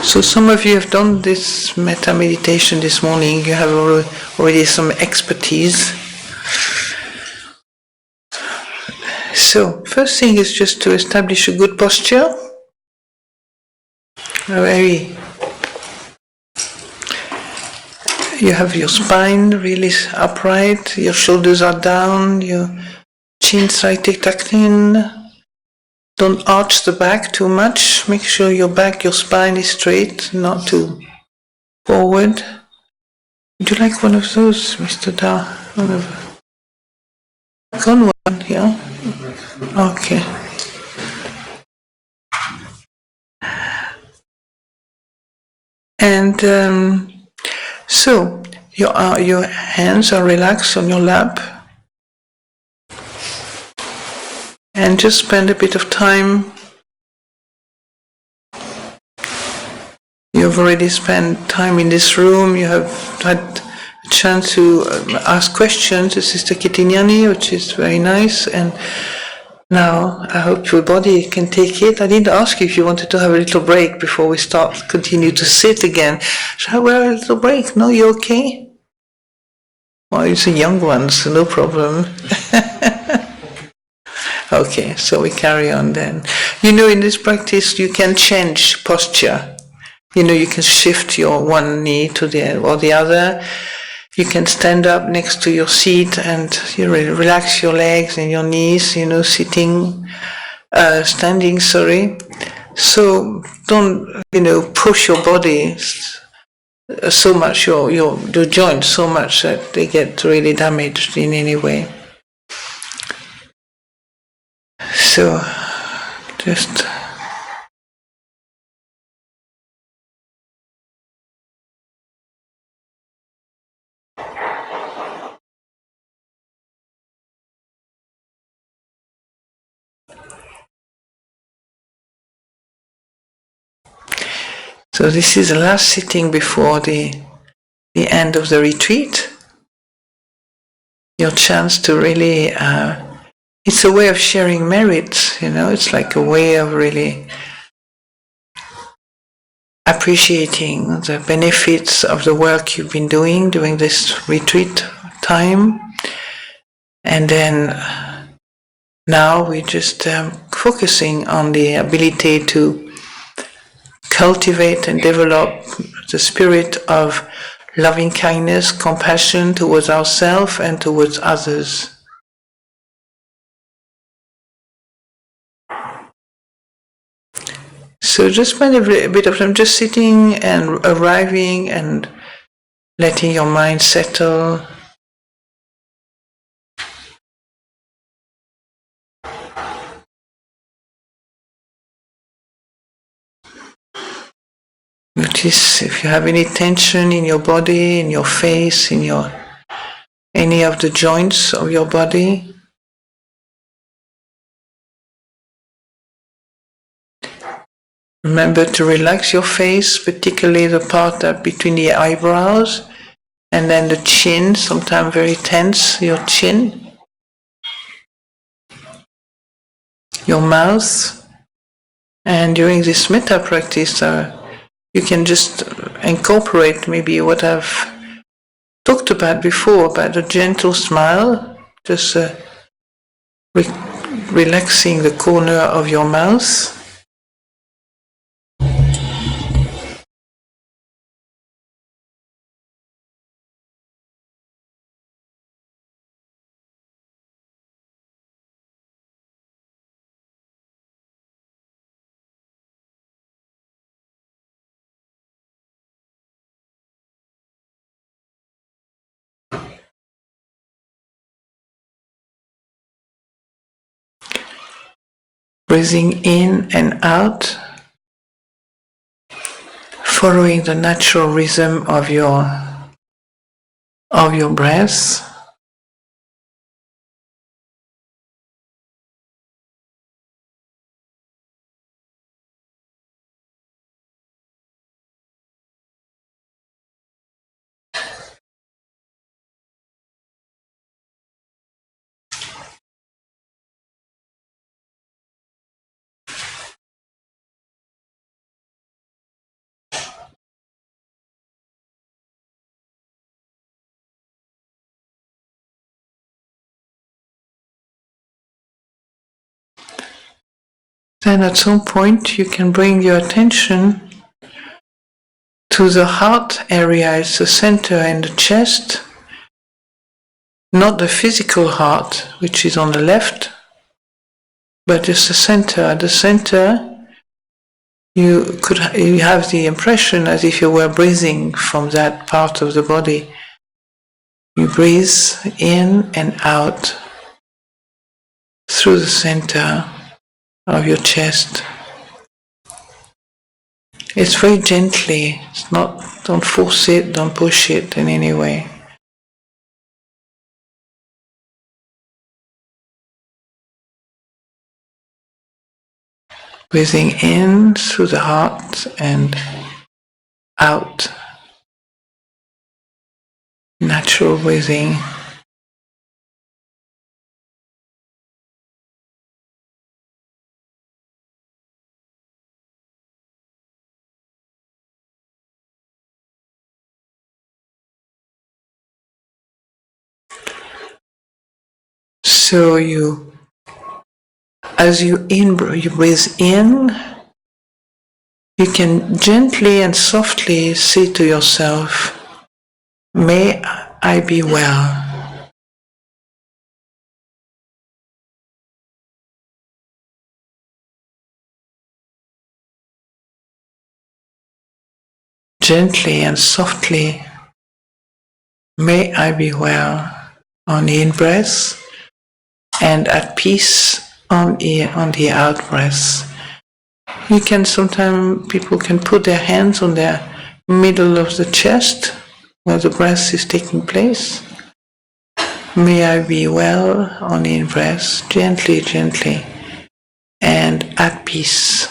So some of you have done this metta meditation this morning. You have already some expertise. So first thing is just to establish a good posture. You have your spine really upright, your shoulders are down, your chin slightly tucked in. Don't arch the back too much. Make sure your spine is straight, not too forward. Would you like one of those, Mr. Da? One yeah? Okay. And so your hands are relaxed on your lap. And just spend a bit of time. You've already spent time in this room. You have had a chance to ask questions to Sister Kitinyani, which is very nice. And now I hope your body can take it. I didn't ask you if you wanted to have a little break before we continue to sit again. Shall we have a little break? No, you okay? Well, it's the young ones, so no problem. Okay, so we carry on then. You know, in this practice you can change posture. You know, you can shift your one knee to the other. You can stand up next to your seat and you relax your legs and your knees, you know, standing, sorry. So don't, you know, push your body so much, your joints so much that they get really damaged in any way. So, just so this is the last sitting before the end of the retreat. Your chance to really, it's a way of sharing merits, you know, it's like a way of really appreciating the benefits of the work you've been doing during this retreat time. And then now we're just focusing on the ability to cultivate and develop the spirit of loving kindness, compassion towards ourselves and towards others. So just spend a bit of time just sitting and arriving and letting your mind settle. Notice if you have any tension in your body, in your face, in any of the joints of your body. Remember to relax your face, particularly the part between the eyebrows and then the chin, sometimes very tense, your chin, your mouth. And during this metta practice, you can just incorporate maybe what I've talked about before, about a gentle smile, just relaxing the corner of your mouth. Breathing in and out, following the natural rhythm of your breath. Then at some point you can bring your attention to the heart area. It's the center in the chest, not the physical heart, which is on the left, but it's the center. At the center, you have the impression as if you were breathing from that part of the body. You breathe in and out through the center of your chest. It's very gently. It's not, don't force it, don't push it in any way. Breathing in through the heart and out. Natural breathing. So as you breathe in, you can gently and softly say to yourself, "May I be well." Gently and softly, "May I be well," on the in-breath, and at peace on the out-breath. You can sometimes, people can put their hands on their middle of the chest, where the breath is taking place. May I be well on the in-breath, gently, gently, and at peace.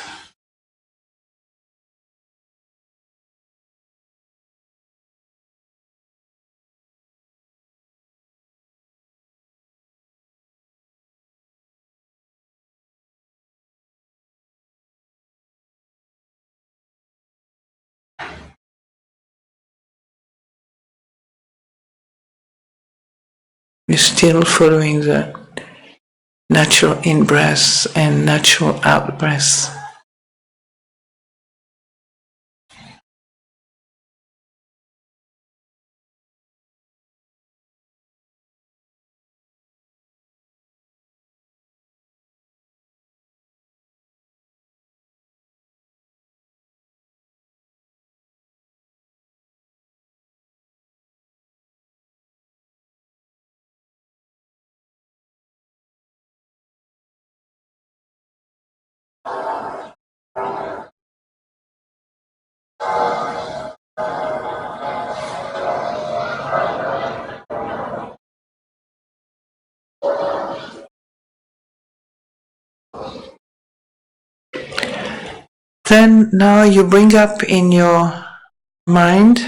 You're still following the natural in-breath and natural out-breath. Then now you bring up in your mind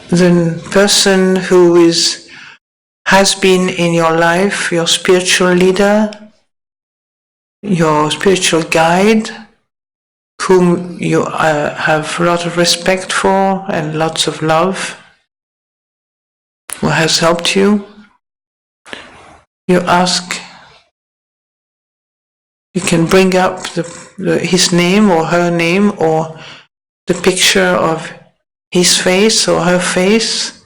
the person who has been in your life, your spiritual leader, your spiritual guide, whom you have a lot of respect for and lots of love, who has helped you. You ask, you can bring up his name or her name or the picture of his face or her face,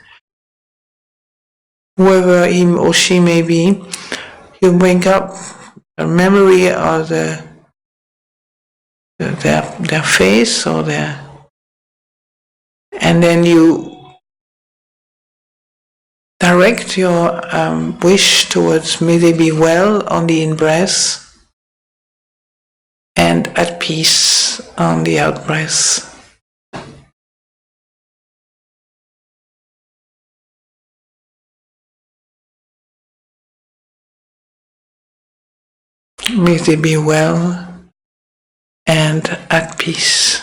whoever he or she may be. You bring up a memory of their face or and then you direct your wish towards may they be well on the in-breath and at peace on the out-breath. May they be well and at peace.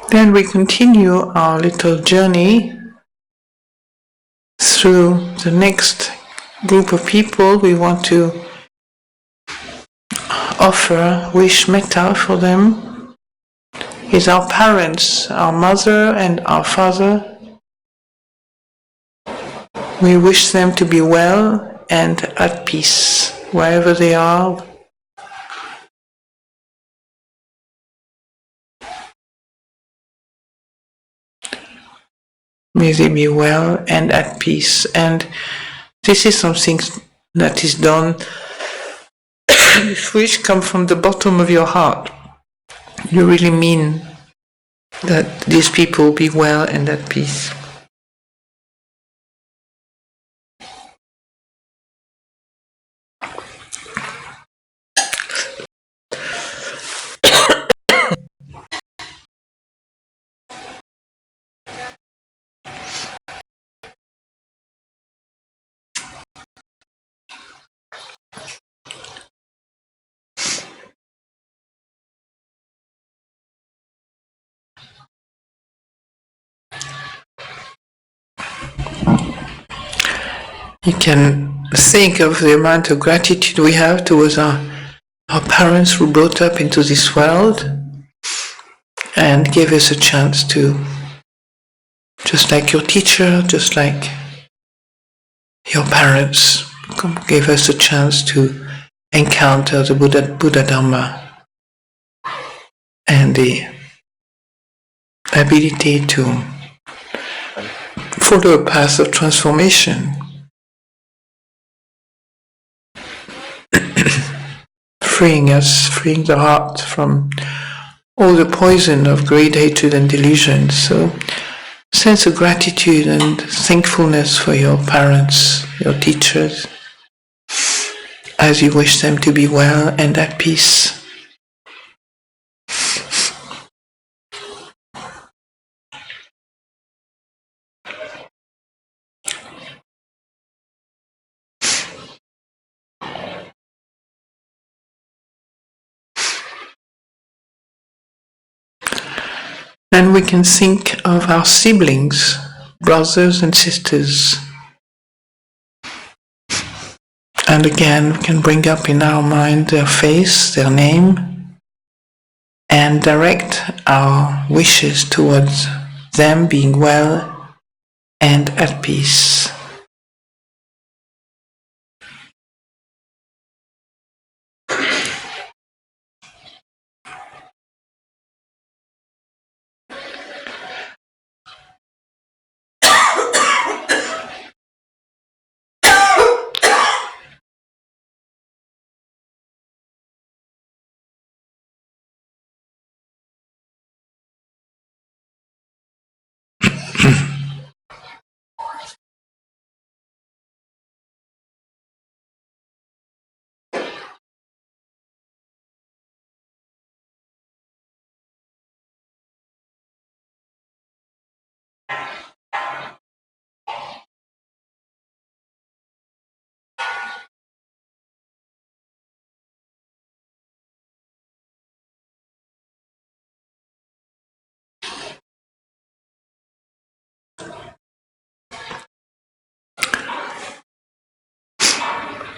Then we continue our little journey through the next group of people. We want to offer wish metta for them. It's our parents, our mother and our father. We wish them to be well and at peace wherever they are. May they be well and at peace. And this is something that is done, which come from the bottom of your heart. You really mean that these people be well and at peace. You can think of the amount of gratitude we have towards our parents who brought up into this world and gave us a chance to, just like your teacher, just like your parents, gave us a chance to encounter the Buddha Dhamma and the ability to follow a path of transformation, freeing us, freeing the heart from all the poison of greed, hatred and delusion. So, sense of gratitude and thankfulness for your parents, your teachers, as you wish them to be well and at peace. And we can think of our siblings, brothers and sisters. And again, we can bring up in our mind their face, their name, and direct our wishes towards them being well and at peace.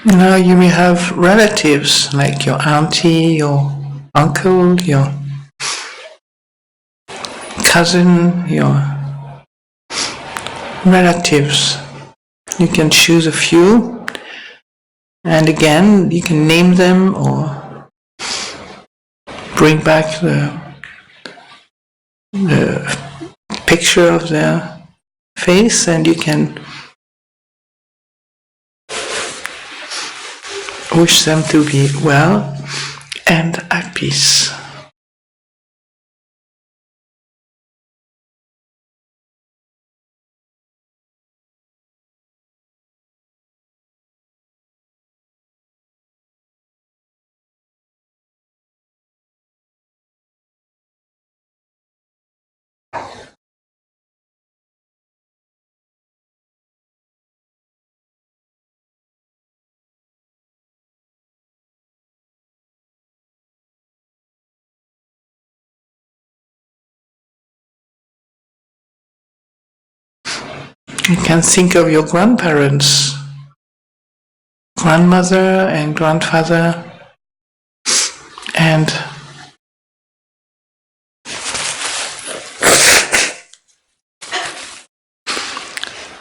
Now you may have relatives like your auntie, your uncle, your cousin, your relatives. You can choose a few, and again you can name them or bring back the picture of their face, and you can wish them to be well and at peace. You can think of your grandparents, grandmother and grandfather, and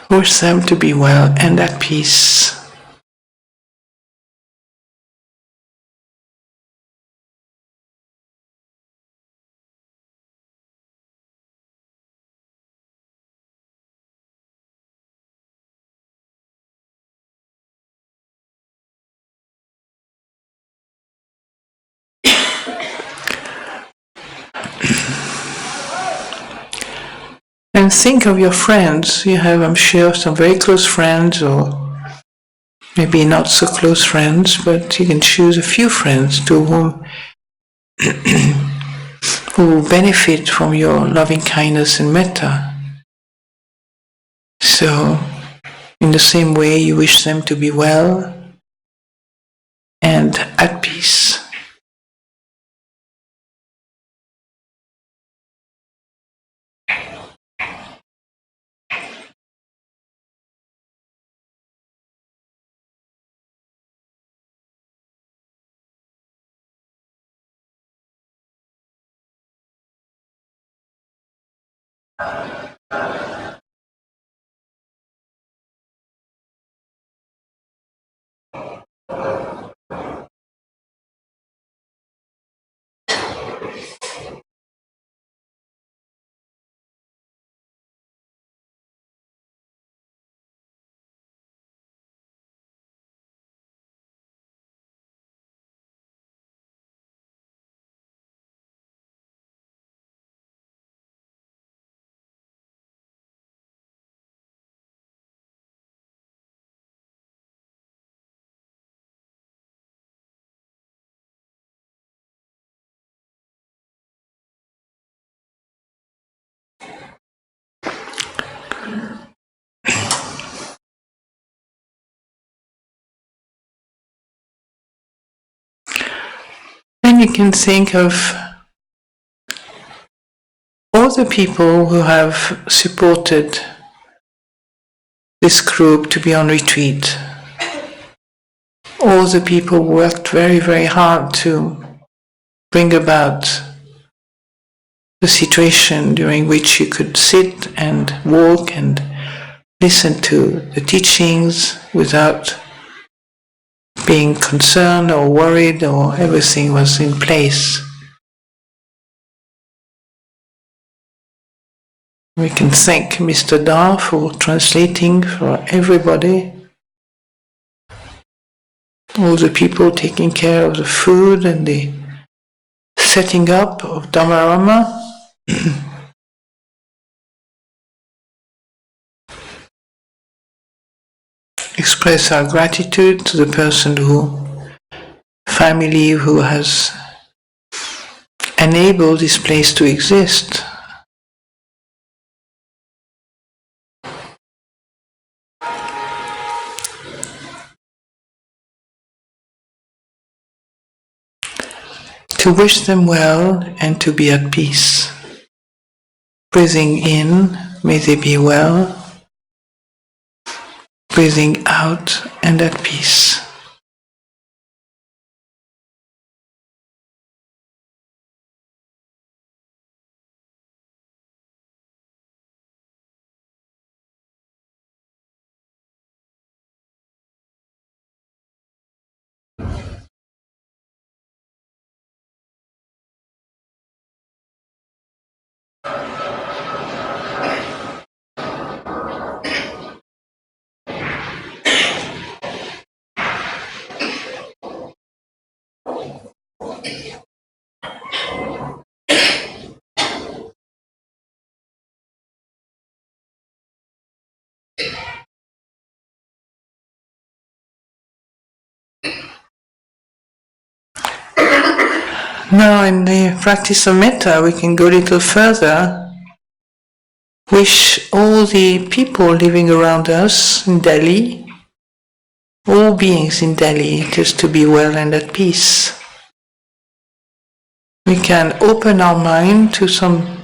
wish them to be well and at peace. And think of your friends. You have, I'm sure, some very close friends, or maybe not so close friends, but you can choose a few friends to whom who benefit from your loving kindness and metta. So, in the same way, you wish them to be well and at peace. Then you can think of all the people who have supported this group to be on retreat. All the people worked very, very hard to bring about the situation during which you could sit and walk and listen to the teachings without being concerned or worried, or everything was in place. We can thank Mr. Da for translating for everybody, all the people taking care of the food and the setting up of Dhammārāma. Express our gratitude to the family who has enabled this place to exist. To wish them well and to be at peace. Breathing in, may they be well. Breathing out and at peace. Now in the practice of metta we can go a little further. Wish all the people living around us in Delhi, all beings in Delhi, just to be well and at peace. We can open our mind to some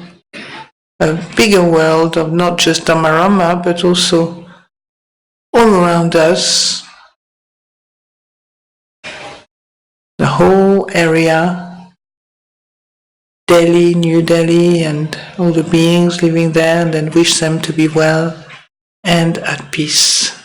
a bigger world of not just Dhammārāma, but also all around us, the whole area, Delhi, New Delhi, and all the beings living there, and then wish them to be well and at peace.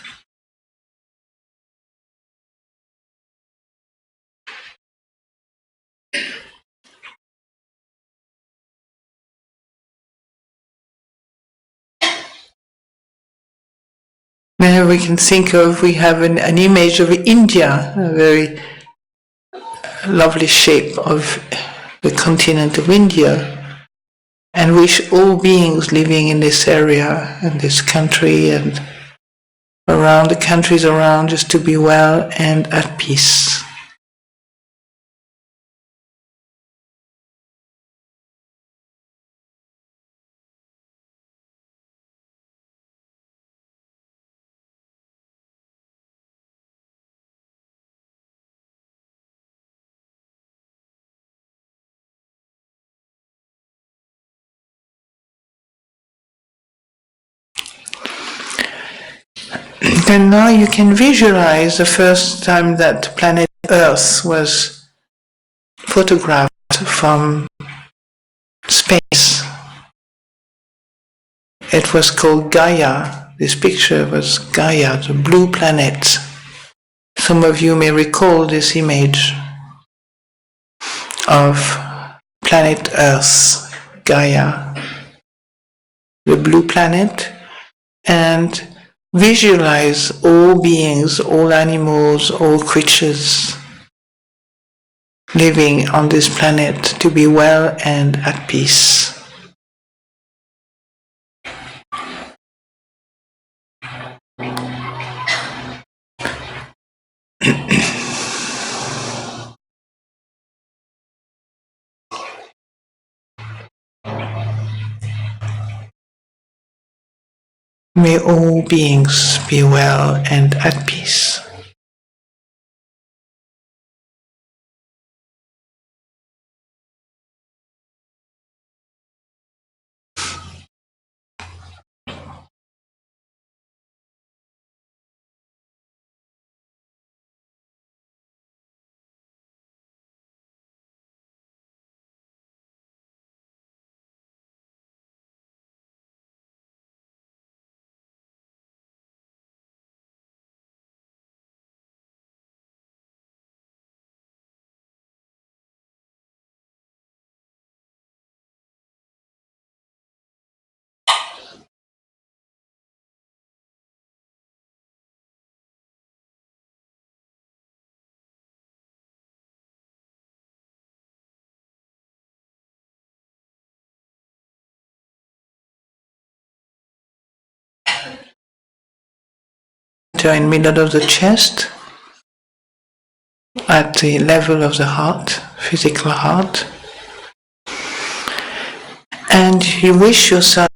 Now we can think of, we have an image of India, a very lovely shape of the continent of India, and wish all beings living in this area and this country and around the countries around just to be well and at peace. And now you can visualize the first time that planet Earth was photographed from space. It was called Gaia. This picture was Gaia, the blue planet. Some of you may recall this image of planet Earth, Gaia, the blue planet, and visualize all beings, all animals, all creatures living on this planet to be well and at peace. May all beings be well and at peace. In the middle of the chest, at the level of the heart, physical heart, and you wish yourself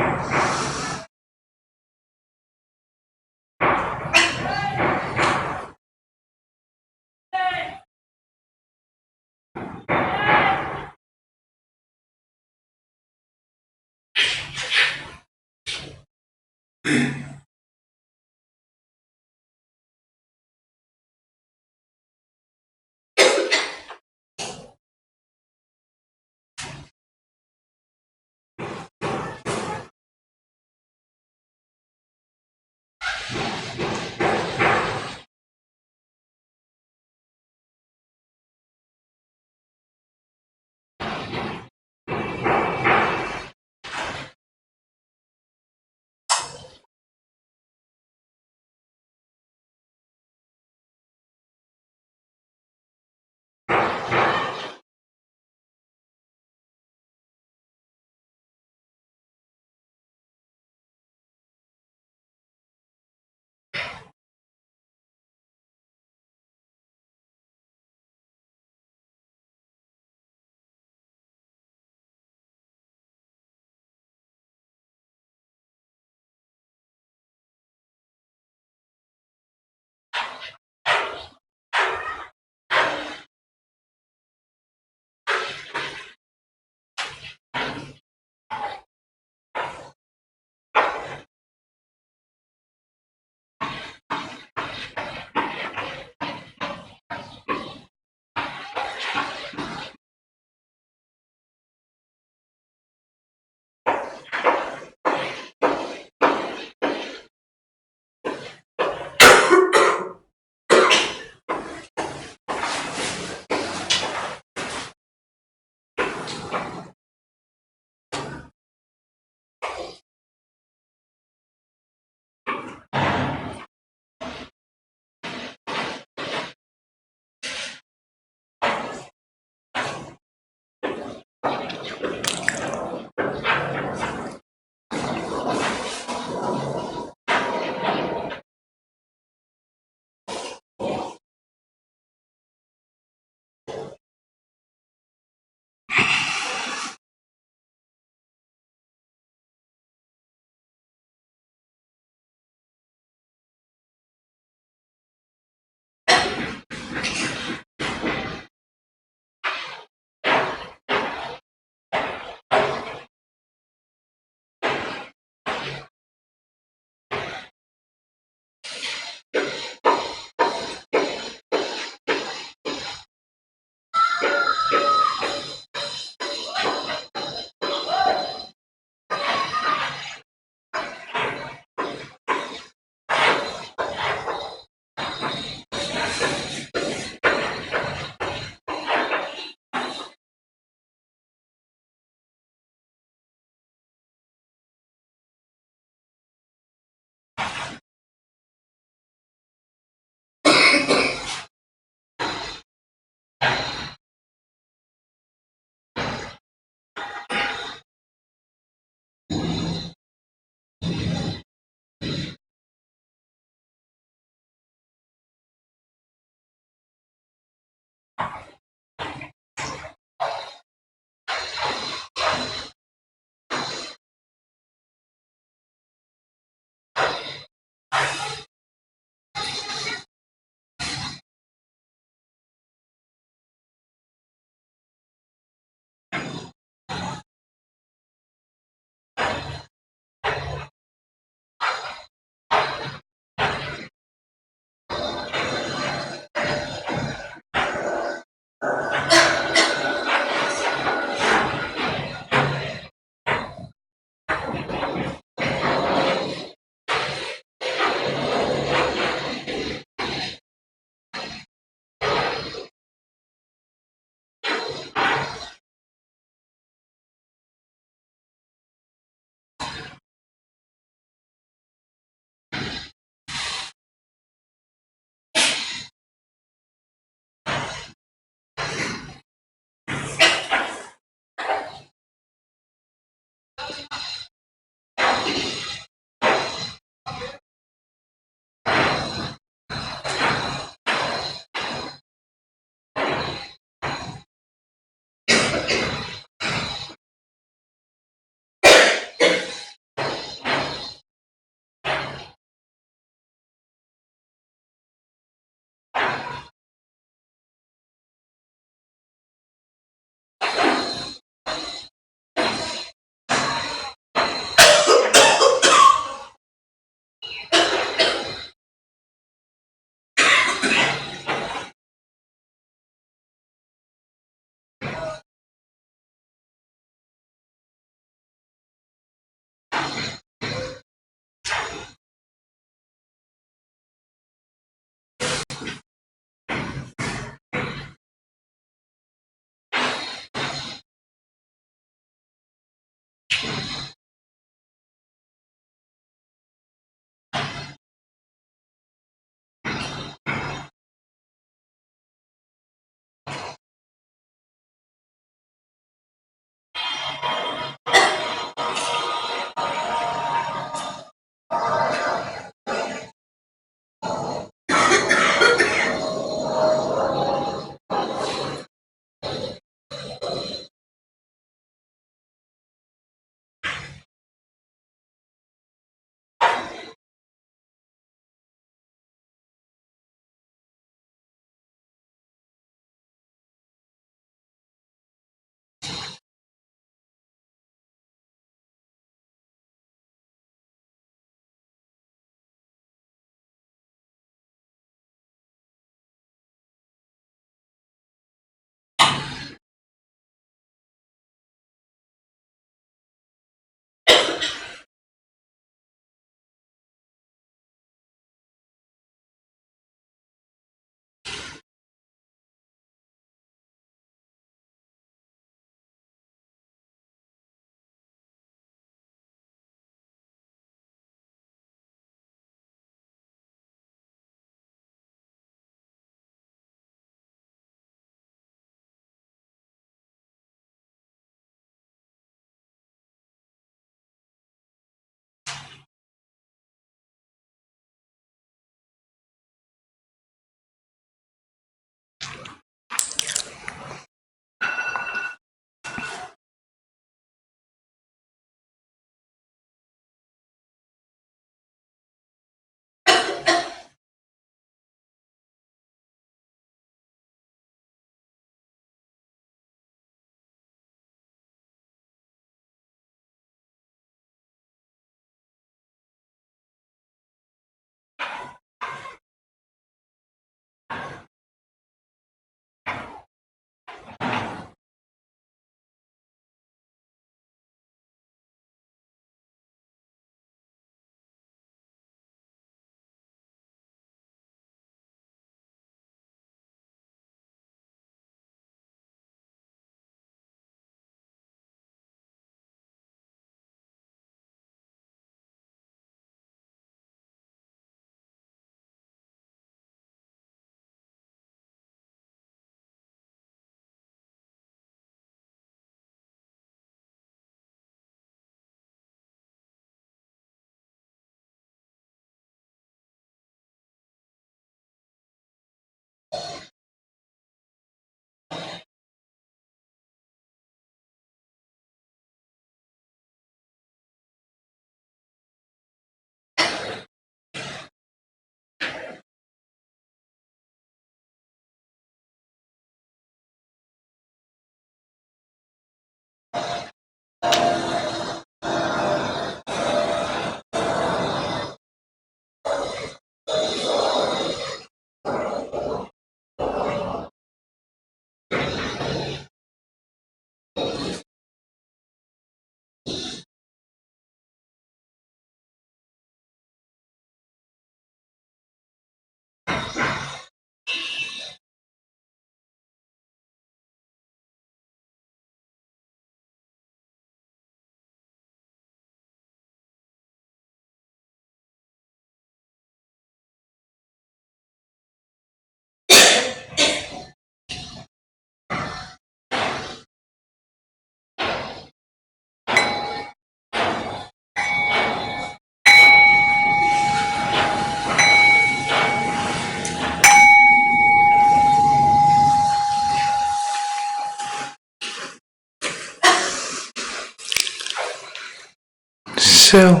So,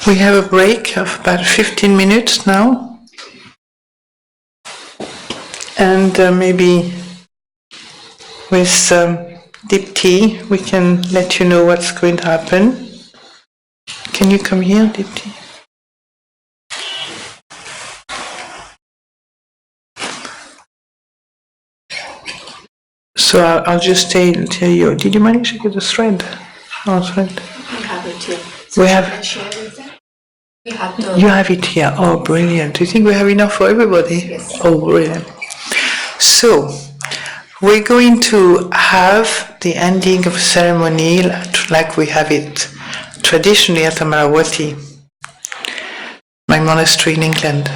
we have a break of about 15 minutes now. And maybe with deep tea, we can let you know what's going to happen. Can you come here, deep tea? So I'll just tell you. Did you manage to get the thread? Oh, thread. We have it here. We have. You have it here. Oh, brilliant! Do you think we have enough for everybody? Yes. Oh, brilliant. So we're going to have the ending of ceremony like we have it traditionally at Amaravati, my monastery in England,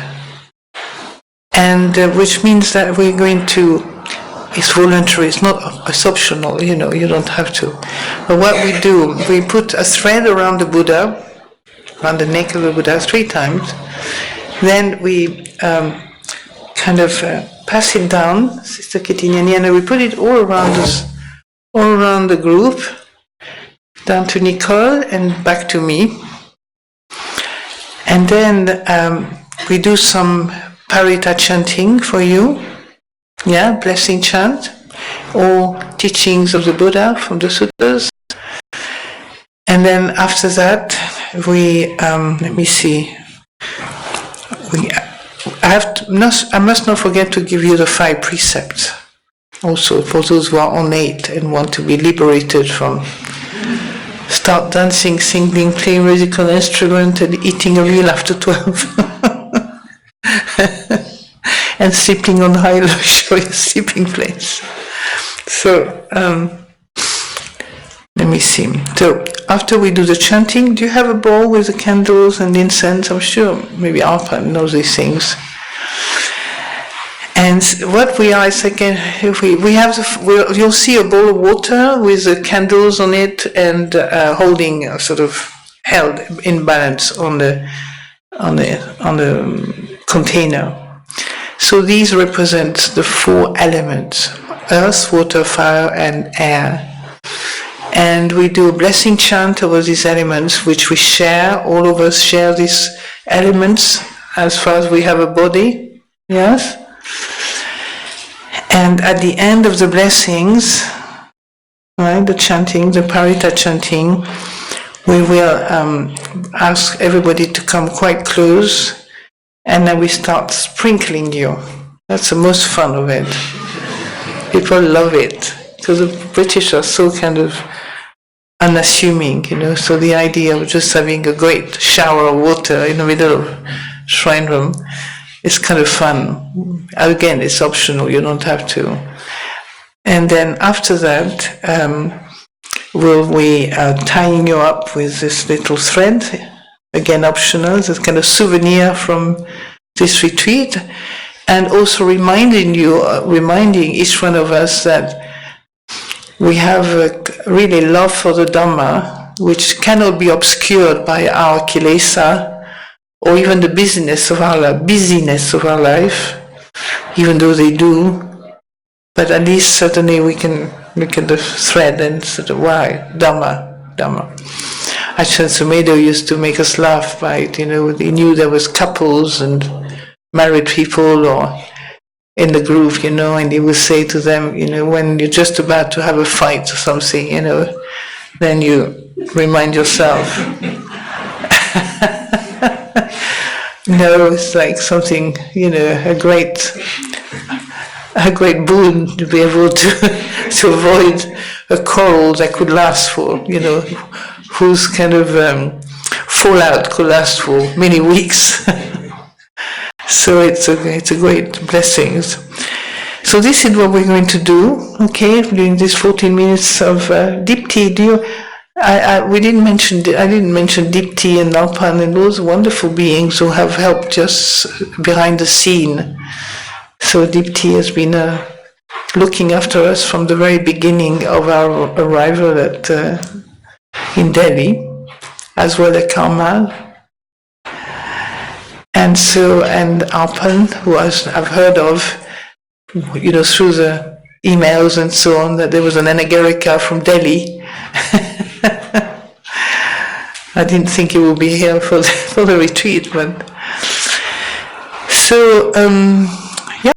and which means that we're going to. It's voluntary, it's optional, you don't have to. But what we do, we put a thread around the Buddha, around the neck of the Buddha 3 times, then we kind of pass it down, Sister Kitinyani, and we put it all around us, all around the group, down to Nicole and back to me. And then we do some parita chanting for you. Yeah, blessing chant, or teachings of the Buddha from the suttas. And then after that, we, let me see, I must not forget to give you the 5 precepts. Also, for those who are ornate and want to be liberated from start dancing, singing, playing musical instrument, and eating a meal after 12. And sleeping on high luxurious sleeping place. So, let me see. So, after we do the chanting, do you have a bowl with the candles and incense? I'm sure maybe Arpa knows these things. And what we are is again, you'll see a bowl of water with the candles on it and holding sort of held in balance on the container. So these represent the 4 elements: earth, water, fire, and air. And we do a blessing chant over these elements, which we share. All of us share these elements as far as we have a body. Yes? And at the end of the blessings, right, the chanting, the parita chanting, we will ask everybody to come quite close. And then we start sprinkling you. That's the most fun of it. People love it. Because the British are so kind of unassuming, so the idea of just having a great shower of water in the middle of shrine room is kind of fun. Again, it's optional, you don't have to. And then after that, we are tying you up with this little thread. Again, optional, this kind of souvenir from this retreat, and also reminding each one of us that we have a really love for the Dhamma, which cannot be obscured by our kilesa, or even the busyness of our life, even though they do. But at least certainly we can look at the thread and sort of, why? Dhamma. Ajahn Sumedho used to make us laugh by it, he knew there was couples and married people or in the group, and he would say to them, when you're just about to have a fight or something, then you remind yourself. No, it's like something, a great boon to be able to avoid a quarrel that could last for, whose kind of fallout could last for many weeks. So it's a great blessing. So this is what we're going to do, okay, during this 14 minutes of deep tea. I didn't mention deep tea and Alpan and those wonderful beings who have helped us behind the scene. So deep tea has been looking after us from the very beginning of our arrival in Delhi, as well as Karmal. And Alpan, who I've heard of, through the emails and so on, that there was an anagārikā from Delhi. I didn't think you would be here for the retreat, but so.